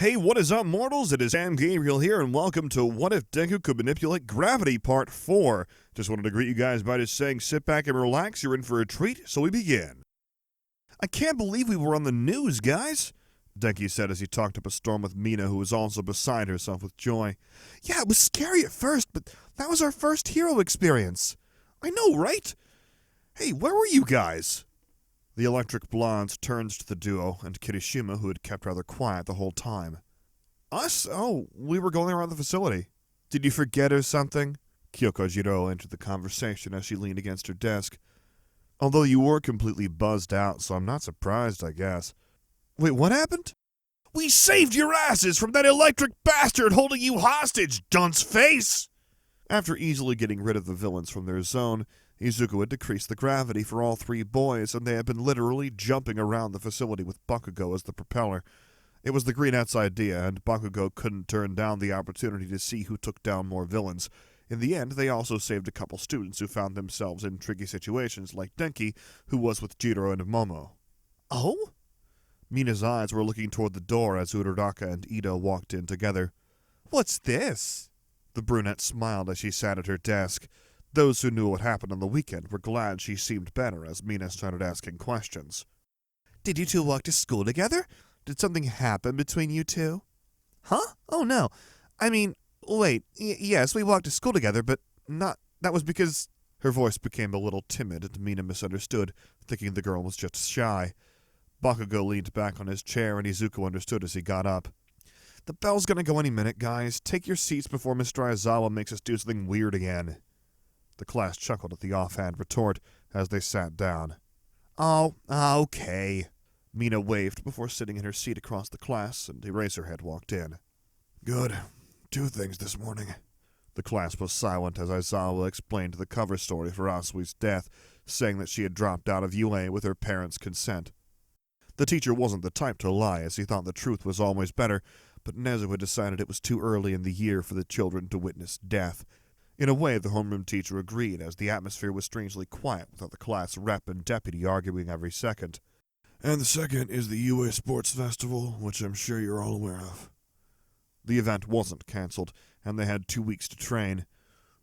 Hey, what is up, mortals? It is Gabriel here, and welcome to What If Deku Could Manipulate Gravity Part 4. Just wanted to greet you guys by just saying sit back and relax, you're in for a treat, so we begin. I can't believe we were on the news, guys, Deku said as he talked up a storm with Mina, who was also beside herself with joy. Yeah, it was scary at first, but that was our first hero experience. I know, right? Hey, where were you guys? The electric blonde turned to the duo and Kirishima, who had kept rather quiet the whole time. Us? Oh, we were going around the facility. Did you forget or something? Kyokojiro entered the conversation as she leaned against her desk. Although you were completely buzzed out, so I'm not surprised, I guess. Wait, what happened? We saved your asses from that electric bastard holding you hostage, dunce face! After easily getting rid of the villains from their zone, Izuku had decreased the gravity for all three boys, and they had been literally jumping around the facility with Bakugo as the propeller. It was the Greenette's idea, and Bakugo couldn't turn down the opportunity to see who took down more villains. In the end, they also saved a couple students who found themselves in tricky situations, like Denki, who was with Jiro and Momo. Oh? Mina's eyes were looking toward the door as Uraraka and Ito walked in together. What's this? The brunette smiled as she sat at her desk. Those who knew what happened on the weekend were glad she seemed better as Mina started asking questions. Did you two walk to school together? Did something happen between you two? Huh? Oh no. I mean, wait, yes, we walked to school together, but that was because... Her voice became a little timid and Mina misunderstood, thinking the girl was just shy. Bakugo leaned back on his chair and Izuku understood as he got up. The bell's gonna go any minute, guys. Take your seats before Mr. Aizawa makes us do something weird again. The class chuckled at the offhand retort as they sat down. Oh, okay. Mina waved before sitting in her seat across the class, and Eraserhead walked in. Good. 2 things this morning. The class was silent as Aizawa explained the cover story for Asui's death, saying that she had dropped out of UA with her parents' consent. The teacher wasn't the type to lie, as he thought the truth was always better, but Nezu had decided it was too early in the year for the children to witness death. In a way, the homeroom teacher agreed, as the atmosphere was strangely quiet without the class rep and deputy arguing every second. And the second is the UA Sports Festival, which I'm sure you're all aware of. The event wasn't cancelled, and they had 2 weeks to train.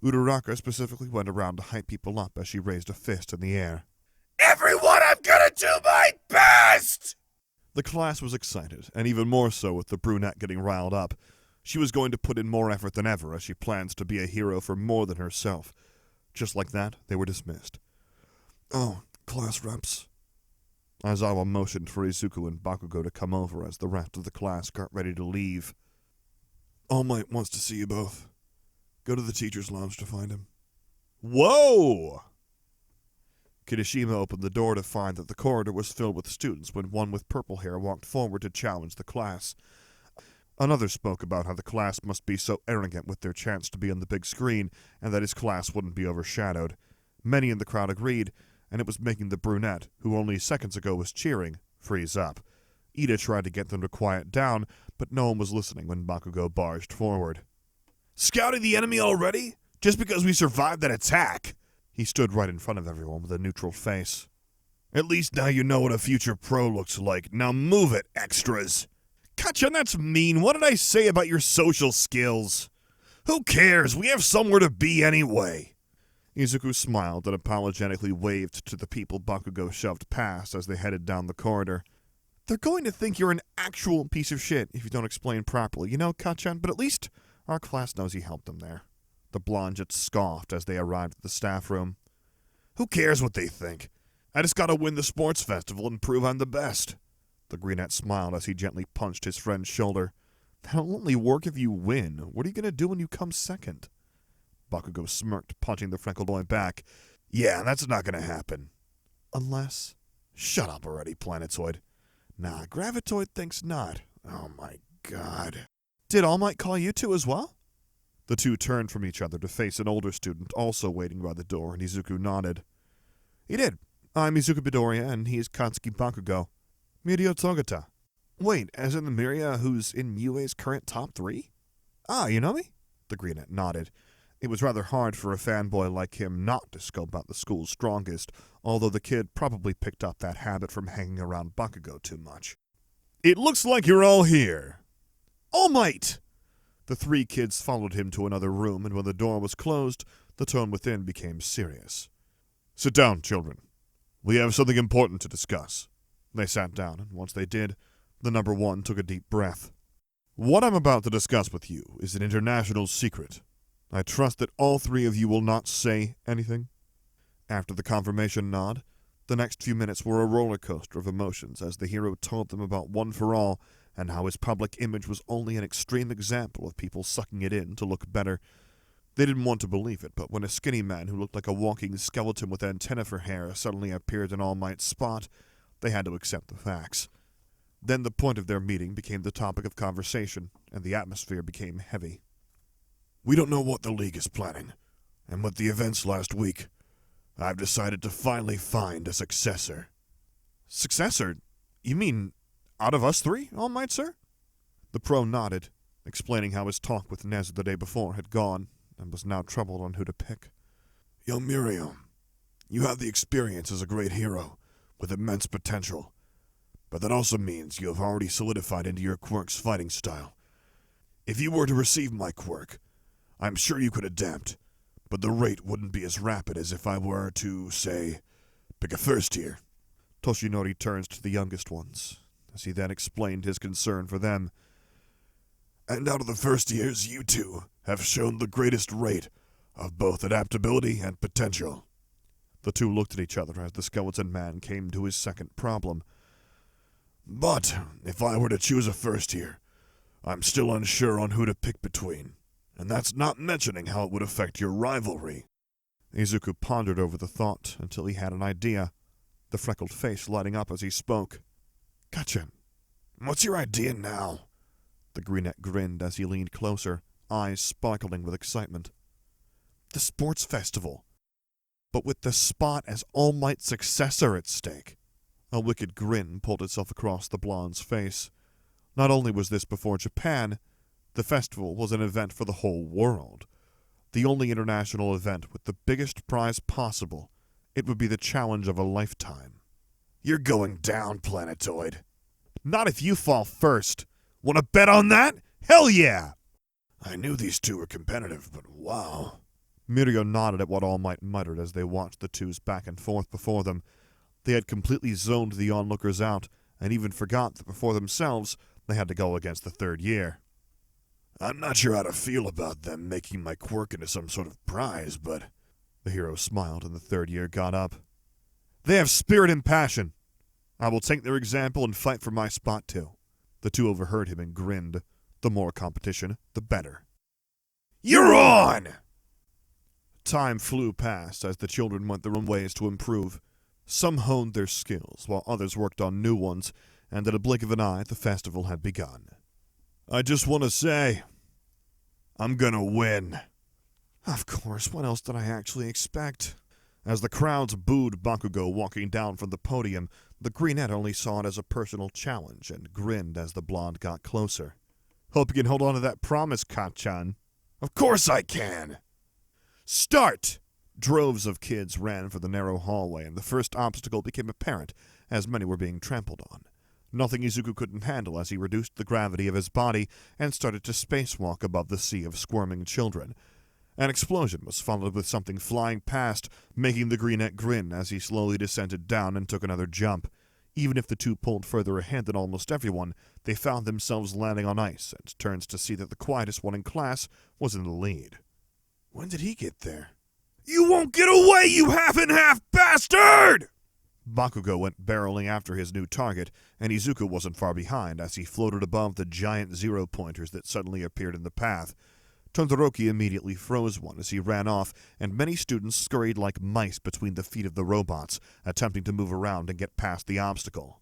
Uraraka specifically went around to hype people up as she raised a fist in the air. Everyone, I'm gonna do my best! The class was excited, and even more so with the brunette getting riled up. She was going to put in more effort than ever as she plans to be a hero for more than herself. Just like that, they were dismissed. Oh, class reps. Aizawa motioned for Izuku and Bakugo to come over as the rest of the class got ready to leave. All Might wants to see you both. Go to the teacher's lounge to find him. Whoa! Kirishima opened the door to find that the corridor was filled with students when one with purple hair walked forward to challenge the class. Another spoke about how the class must be so arrogant with their chance to be on the big screen, and that his class wouldn't be overshadowed. Many in the crowd agreed, and it was making the brunette, who only seconds ago was cheering, freeze up. Ida tried to get them to quiet down, but no one was listening when Bakugo barged forward. Scouting the enemy already? Just because we survived that attack? He stood right in front of everyone with a neutral face. At least now you know what a future pro looks like. Now move it, extras! Kachan, that's mean. What did I say about your social skills? Who cares? We have somewhere to be anyway. Izuku smiled and apologetically waved to the people Bakugo shoved past as they headed down the corridor. They're going to think you're an actual piece of shit if you don't explain properly, you know, Kachan, but at least our class knows you helped them there. The blonde just scoffed as they arrived at the staff room. Who cares what they think? I just gotta win the sports festival and prove I'm the best. The brunette smiled as he gently punched his friend's shoulder. That'll only work if you win. What are you gonna do when you come second? Bakugo smirked, punching the freckled boy back. Yeah, that's not gonna happen. Unless... Shut up already, Planetoid. Nah, Gravitoid thinks not. Oh my god. Did All Might call you two as well? The two turned from each other to face an older student also waiting by the door, and Izuku nodded. He did. I'm Izuku Midoriya, and he is Katsuki Bakugo. Mirio Togata. Wait, as in the Miria who's in UA's current top 3? Ah, you know me? The brunette nodded. It was rather hard for a fanboy like him not to scope out the school's strongest, although the kid probably picked up that habit from hanging around Bakugo too much. It looks like you're all here. All Might! The three kids followed him to another room, and when the door was closed, the tone within became serious. Sit down, children. We have something important to discuss. They sat down, and once they did, the number one took a deep breath. What I'm about to discuss with you is an international secret. I trust that all three of you will not say anything. After the confirmation nod, the next few minutes were a roller coaster of emotions as the hero told them about One for All and how his public image was only an extreme example of people sucking it in to look better. They didn't want to believe it, but when a skinny man who looked like a walking skeleton with antennae for hair suddenly appeared in All Might's spot, they had to accept the facts. Then the point of their meeting became the topic of conversation, and the atmosphere became heavy. We don't know what the League is planning, and with the events last week, I've decided to finally find a successor. Successor? You mean out of us three, All Might, sir? The pro nodded, explaining how his talk with Nez the day before had gone, and was now troubled on who to pick. Young Miriam, you have the experience as a great hero, with immense potential, but that also means you have already solidified into your quirk's fighting style. If you were to receive my quirk, I'm sure you could adapt, but the rate wouldn't be as rapid as if I were to, say, pick a first tier. Toshinori turns to the youngest ones, as he then explained his concern for them. And out of the first years, you two have shown the greatest rate of both adaptability and potential. The two looked at each other as the skeleton man came to his second problem. But if I were to choose a first tier, I'm still unsure on who to pick between, and that's not mentioning how it would affect your rivalry. Izuku pondered over the thought until he had an idea, the freckled face lighting up as he spoke. Gotcha. What's your idea now? The brunette grinned as he leaned closer, eyes sparkling with excitement. The sports festival, but with the spot as All Might's successor at stake. A wicked grin pulled itself across the blonde's face. Not only was this before Japan, the festival was an event for the whole world. The only international event with the biggest prize possible. It would be the challenge of a lifetime. You're going down, Planetoid. Not if you fall first. Want to bet on that? Hell yeah! I knew these two were competitive, but wow. Mirio nodded at what All Might muttered as they watched the twos back and forth before them. They had completely zoned the onlookers out, and even forgot that before themselves, they had to go against the third year. I'm not sure how to feel about them making my quirk into some sort of prize, but... The hero smiled, and the third year got up. They have spirit and passion. I will take their example and fight for my spot, too. The two overheard him and grinned. The more competition, the better. You're on! Time flew past as the children went their own ways to improve. Some honed their skills, while others worked on new ones, and at a blink of an eye, the festival had begun. I just want to say, I'm gonna win. Of course, what else did I actually expect? As the crowds booed Bakugo walking down from the podium, the brunette only saw it as a personal challenge and grinned as the blonde got closer. Hope you can hold on to that promise, Ka-chan. Of course I can! Start! Droves of kids ran for the narrow hallway, and the first obstacle became apparent as many were being trampled on. Nothing Izuku couldn't handle as he reduced the gravity of his body and started to spacewalk above the sea of squirming children. An explosion was followed with something flying past, making the brunette grin as he slowly descended down and took another jump. Even if the two pulled further ahead than almost everyone, they found themselves landing on ice and turned to see that the quietest one in class was in the lead. When did he get there? You won't get away, you half-and-half bastard! Bakugo went barreling after his new target, and Izuku wasn't far behind as he floated above the giant zero-pointers that suddenly appeared in the path. Todoroki immediately froze one as he ran off, and many students scurried like mice between the feet of the robots, attempting to move around and get past the obstacle.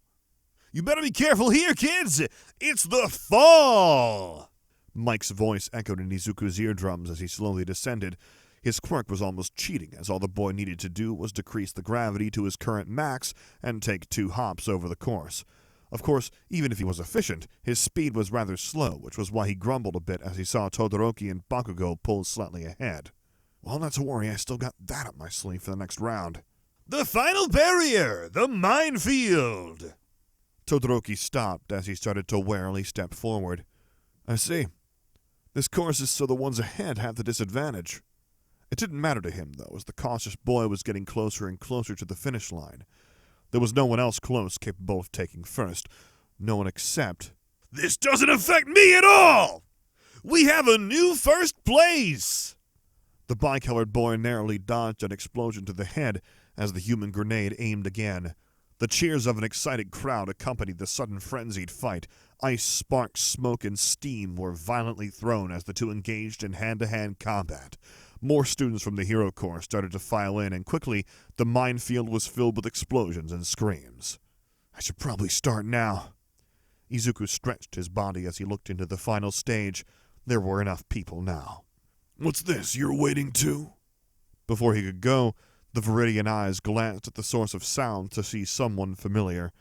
You better be careful here, kids! It's the fall! Mike's voice echoed in Izuku's eardrums as he slowly descended. His quirk was almost cheating, as all the boy needed to do was decrease the gravity to his current max and take 2 hops over the course. Of course, even if he was efficient, his speed was rather slow, which was why he grumbled a bit as he saw Todoroki and Bakugo pull slightly ahead. Well, not to worry, I still got that up my sleeve for the next round. The final barrier! The minefield! Todoroki stopped as he started to warily step forward. I see. This course is so the ones ahead have the disadvantage. It didn't matter to him, though, as the cautious boy was getting closer and closer to the finish line. There was no one else close capable of taking first. No one except... This doesn't affect me at all! We have a new first place! The bicolored boy narrowly dodged an explosion to the head as the human grenade aimed again. The cheers of an excited crowd accompanied the sudden frenzied fight. Ice, sparks, smoke, and steam were violently thrown as the two engaged in hand-to-hand combat. More students from the Hero Corps started to file in, and quickly the minefield was filled with explosions and screams. I should probably start now. Izuku stretched his body as he looked into the final stage. There were enough people now. What's this, you're waiting too? Before he could go, the Viridian eyes glanced at the source of sound to see someone familiar.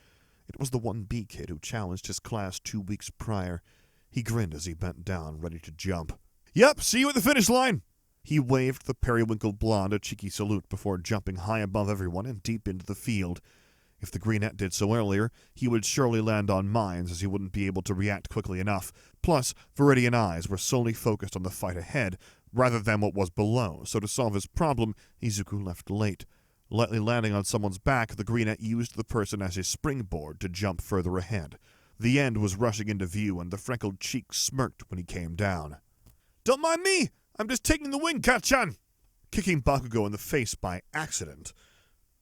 It was the 1B kid who challenged his class 2 weeks prior. He grinned as he bent down, ready to jump. Yep, see you at the finish line! He waved the periwinkle blonde a cheeky salute before jumping high above everyone and deep into the field. If the greenette did so earlier, he would surely land on mines as he wouldn't be able to react quickly enough. Plus, Viridian eyes were solely focused on the fight ahead, rather than what was below, so to solve his problem, Izuku left late. Lightly landing on someone's back, the greenette used the person as his springboard to jump further ahead. The end was rushing into view, and the freckled cheek smirked when he came down. Don't mind me! I'm just taking the wing, Kachan! Kicking Bakugo in the face by accident.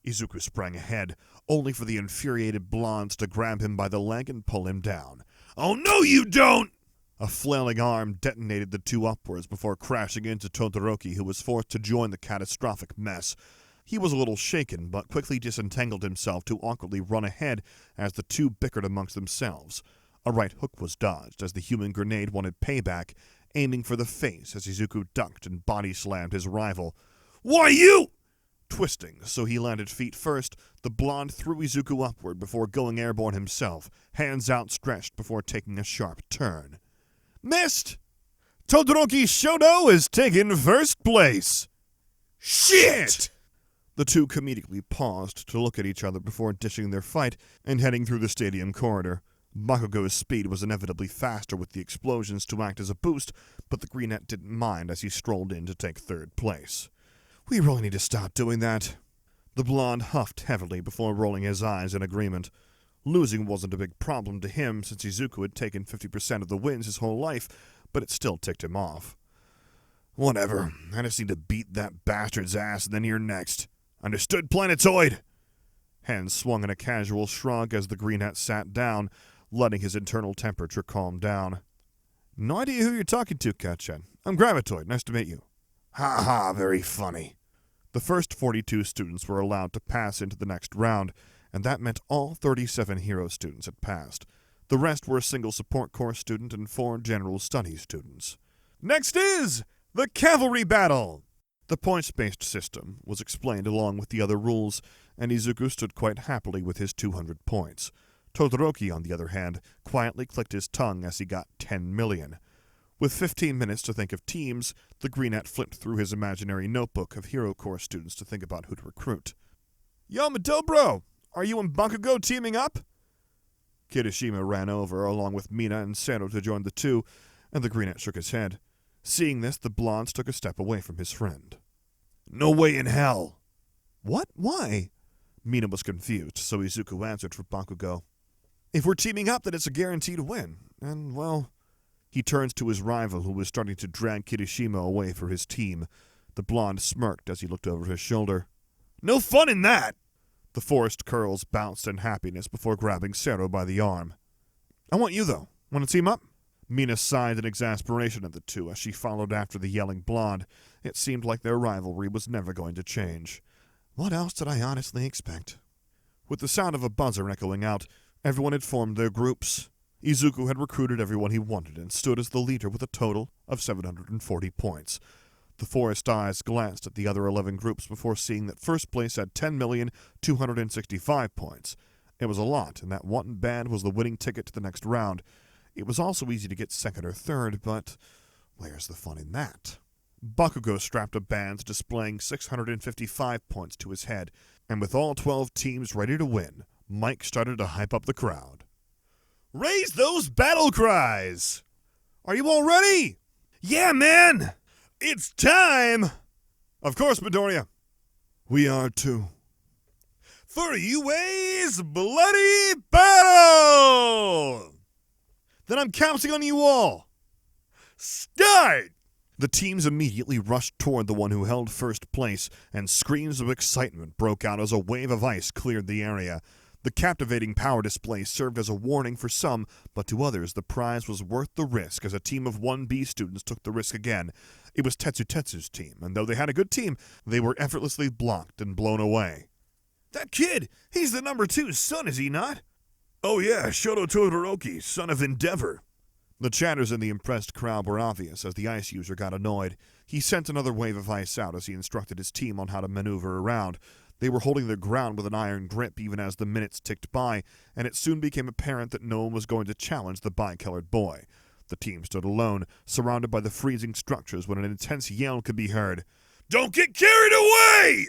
Izuku sprang ahead, only for the infuriated blondes to grab him by the leg and pull him down. Oh, no you don't! A flailing arm detonated the two upwards before crashing into Todoroki, who was forced to join the catastrophic mess. He was a little shaken, but quickly disentangled himself to awkwardly run ahead as the two bickered amongst themselves. A right hook was dodged as the human grenade wanted payback, aiming for the face as Izuku ducked and body-slammed his rival. Why you? Twisting, so he landed feet first, the blonde threw Izuku upward before going airborne himself, hands outstretched before taking a sharp turn. Missed! Todoroki Shodo is taking first place! Shit! The two comedically paused to look at each other before dishing their fight and heading through the stadium corridor. Bakugo's speed was inevitably faster with the explosions to act as a boost, but the greenette didn't mind as he strolled in to take third place. We really need to stop doing that. The blonde huffed heavily before rolling his eyes in agreement. Losing wasn't a big problem to him since Izuku had taken 50% of the wins his whole life, but it still ticked him off. Whatever, I just need to beat that bastard's ass and then you're next. Understood, Planetoid? Hands swung in a casual shrug as the greenette sat down, letting his internal temperature calm down. No idea who you're talking to, Kachan. I'm Gravitoid. Nice to meet you. Ha ha, very funny. The first 42 students were allowed to pass into the next round, and that meant all 37 hero students had passed. The rest were a single support course student and 4 general studies students. Next is the Cavalry Battle! The points-based system was explained along with the other rules, and Izuku stood quite happily with his 200 points. Todoroki, on the other hand, quietly clicked his tongue as he got 10 million. With 15 minutes to think of teams, the greenette flipped through his imaginary notebook of Hero Corps students to think about who to recruit. Yo, Madobro! Are you and Bakugo teaming up? Kirishima ran over, along with Mina and Sero to join the two, and the greenette shook his head. Seeing this, the blondes took a step away from his friend. No way in hell! What? Why? Mina was confused, so Izuku answered for Bakugo. If we're teaming up, then it's a guarantee to win. And, well... He turned to his rival, who was starting to drag Kirishima away for his team. The blonde smirked as he looked over his shoulder. No fun in that! The forest curls bounced in happiness before grabbing Sero by the arm. I want you, though. Want to team up? Mina sighed in exasperation at the two as she followed after the yelling blonde. It seemed like their rivalry was never going to change. What else did I honestly expect? With the sound of a buzzer echoing out, everyone had formed their groups. Izuku had recruited everyone he wanted and stood as the leader with a total of 740 points. The forest eyes glanced at the other 11 groups before seeing that first place had 10,265 points. It was a lot, and that one band was the winning ticket to the next round. It was also easy to get second or third, but where's the fun in that? Bakugo strapped a band displaying 655 points to his head, and with all 12 teams ready to win, Mike started to hype up the crowd. Raise those battle cries! Are you all ready? Yeah, man! It's time! Of course, Midoriya. We are too. For UA's bloody battle! Then I'm counting on you all. Start! The teams immediately rushed toward the one who held first place, and screams of excitement broke out as a wave of ice cleared the area. The captivating power display served as a warning for some, but to others the prize was worth the risk as a team of 1B students took the risk again. It was Tetsu's team, and though they had a good team, they were effortlessly blocked and blown away. That kid, he's the number 2's son, is he not? Oh yeah, Shoto Todoroki, son of Endeavor. The chatters in the impressed crowd were obvious as the ice user got annoyed. He sent another wave of ice out as he instructed his team on how to maneuver around. They were holding their ground with an iron grip even as the minutes ticked by, and it soon became apparent that no one was going to challenge the bicolored boy. The team stood alone, surrounded by the freezing structures when an intense yell could be heard. Don't get carried away!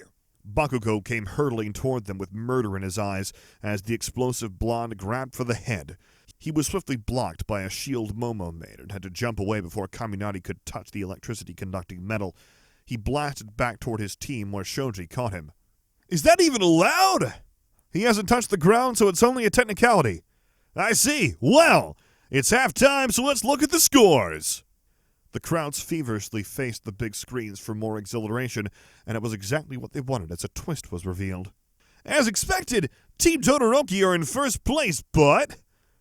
Bakugo came hurtling toward them with murder in his eyes as the explosive blonde grabbed for the head. He was swiftly blocked by a shield Momo made and had to jump away before Kaminari could touch the electricity-conducting metal. He blasted back toward his team where Shoji caught him. Is that even allowed? He hasn't touched the ground, so it's only a technicality. I see. Well, it's halftime, so let's look at the scores. The crowds feverishly faced the big screens for more exhilaration, and it was exactly what they wanted as a twist was revealed. As expected, Team Todoroki are in first place, but...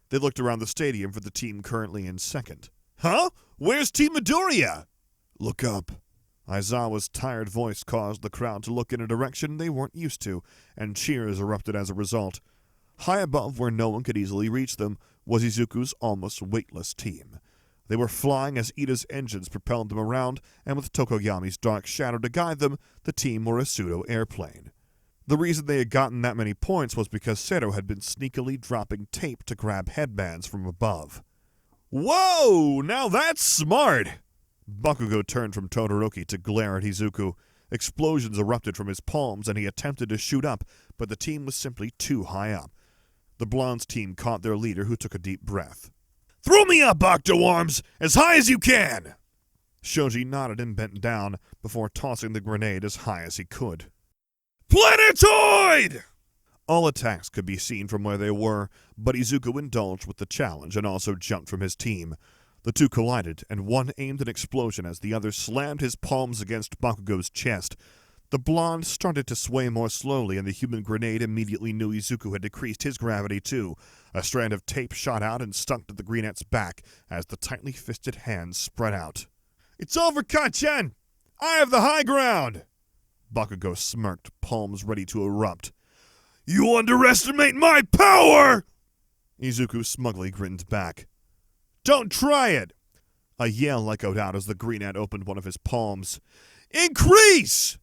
They looked around the stadium for the team currently in second. Huh? Where's Team Midoriya? Look up. Aizawa's tired voice caused the crowd to look in a direction they weren't used to, and cheers erupted as a result. High above, where no one could easily reach them, was Izuku's almost weightless team. They were flying as Ida's engines propelled them around, and with Tokoyami's dark shadow to guide them, the team were a pseudo-airplane. The reason they had gotten that many points was because Seto had been sneakily dropping tape to grab headbands from above. Whoa! Now that's smart! Bakugo turned from Todoroki to glare at Izuku. Explosions erupted from his palms, and he attempted to shoot up, but the team was simply too high up. The blonde's team caught their leader, who took a deep breath. Throw me up, Octo-Arms! As high as you can! Shoji nodded and bent down, before tossing the grenade as high as he could. Planetoid! All attacks could be seen from where they were, but Izuku indulged with the challenge and also jumped from his team. The two collided, and one aimed an explosion as the other slammed his palms against Bakugo's chest. The blonde started to sway more slowly, and the human grenade immediately knew Izuku had decreased his gravity too. A strand of tape shot out and stuck to the greenette's back as the tightly fisted hands spread out. It's over, Kacchan! I have the high ground! Bakugo smirked, palms ready to erupt. You underestimate my power! Izuku smugly grinned back. Don't try it! A yell echoed out as the greenette opened one of his palms. Increase!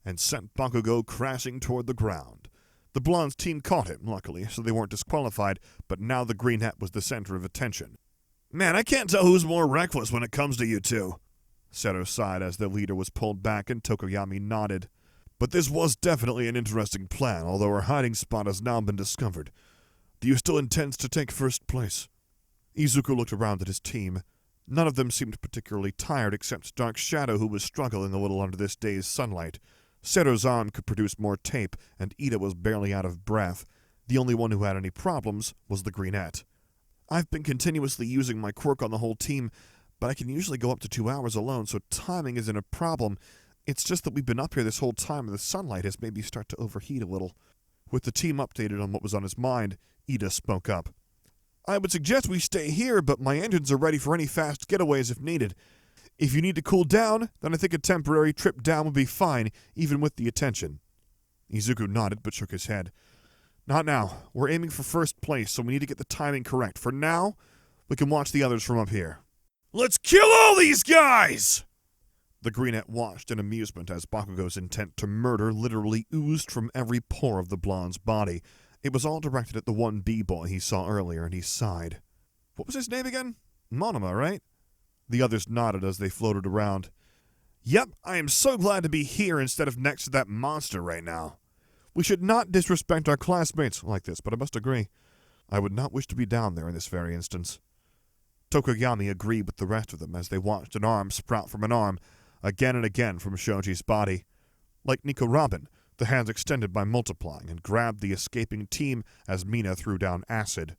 And sent Bakugo crashing toward the ground. The blonde's team caught him, luckily, so they weren't disqualified, but now the greenette was the center of attention. Man, I can't tell who's more reckless when it comes to you two. Seto sighed as their leader was pulled back, and Tokoyami nodded. But this was definitely an interesting plan, although our hiding spot has now been discovered. Do you still intend to take first place? Izuku looked around at his team. None of them seemed particularly tired except Dark Shadow, who was struggling a little under this day's sunlight. Seto's arm could produce more tape, and Ida was barely out of breath. The only one who had any problems was the greenette. I've been continuously using my quirk on the whole team, but I can usually go up to 2 hours alone, so timing isn't a problem. It's just that we've been up here this whole time, and the sunlight has made me start to overheat a little. With the team updated on what was on his mind, Ida spoke up. I would suggest we stay here, but my engines are ready for any fast getaways if needed. If you need to cool down, then I think a temporary trip down would be fine, even with the attention. Izuku nodded but shook his head. Not now. We're aiming for first place, so we need to get the timing correct. For now, we can watch the others from up here. Let's kill all these guys! The greenette watched in amusement as Bakugo's intent to murder literally oozed from every pore of the blonde's body. It was all directed at the one B-boy he saw earlier, and he sighed. What was his name again? Monoma, right? The others nodded as they floated around. Yep, I am so glad to be here instead of next to that monster right now. We should not disrespect our classmates like this, but I must agree. I would not wish to be down there in this very instance. Tokoyami agreed with the rest of them as they watched an arm sprout from an arm, again and again from Shoji's body. Like Nico Robin, the hands extended by multiplying and grabbed the escaping team as Mina threw down acid.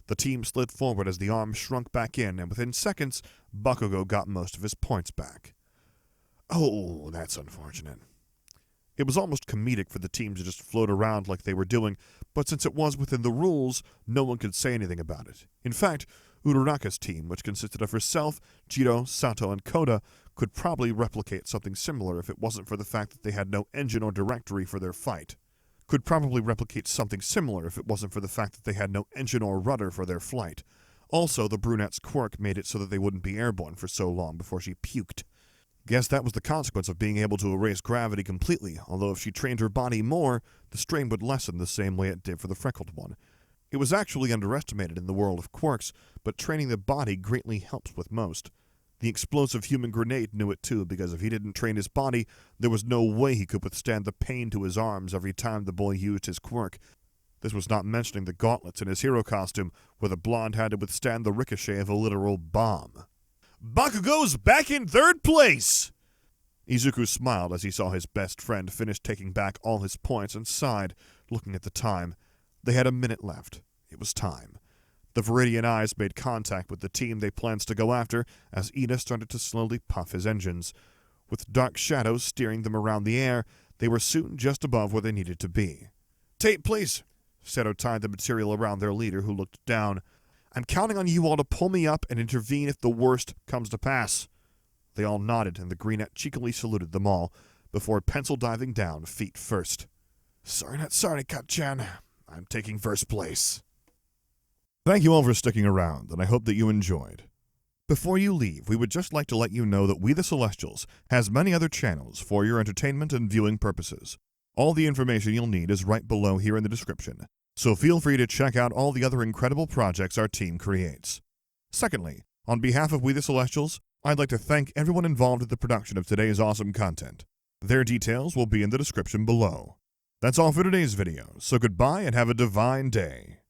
The team slid forward as the arm shrunk back in, and within seconds, Bakugo got most of his points back. Oh, that's unfortunate. It was almost comedic for the team to just float around like they were doing, but since it was within the rules, no one could say anything about it. In fact, Uraraka's team, which consisted of herself, Jiro, Sato, and Koda, could probably replicate something similar if it wasn't for the fact that they had no engine or directory for their fight. Also, the brunette's quirk made it so that they wouldn't be airborne for so long before she puked. Guess that was the consequence of being able to erase gravity completely, although if she trained her body more, the strain would lessen the same way it did for the freckled one. It was actually underestimated in the world of quirks, but training the body greatly helps with most. The explosive human grenade knew it too, because if he didn't train his body, there was no way he could withstand the pain to his arms every time the boy used his quirk. This was not mentioning the gauntlets in his hero costume, where the blonde had to withstand the ricochet of a literal bomb. Bakugo's back in third place! Izuku smiled as he saw his best friend finish taking back all his points and sighed, looking at the time. They had a minute left. It was time. The Viridian eyes made contact with the team they planned to go after as Ida started to slowly puff his engines. With dark shadows steering them around the air, they were soon just above where they needed to be. "Tape, please." Seto tied the material around their leader, who looked down. "I'm counting on you all to pull me up and intervene if the worst comes to pass." They all nodded, and the greenette cheekily saluted them all, before pencil diving down feet first. "Sorry, not sorry, Kat-chan. I'm taking first place." Thank you all for sticking around, and I hope that you enjoyed. Before you leave, we would just like to let you know that We the Celestials has many other channels for your entertainment and viewing purposes. All the information you'll need is right below here in the description, so feel free to check out all the other incredible projects our team creates. Secondly, on behalf of We the Celestials, I'd like to thank everyone involved in the production of today's awesome content. Their details will be in the description below. That's all for today's video, so goodbye and have a divine day.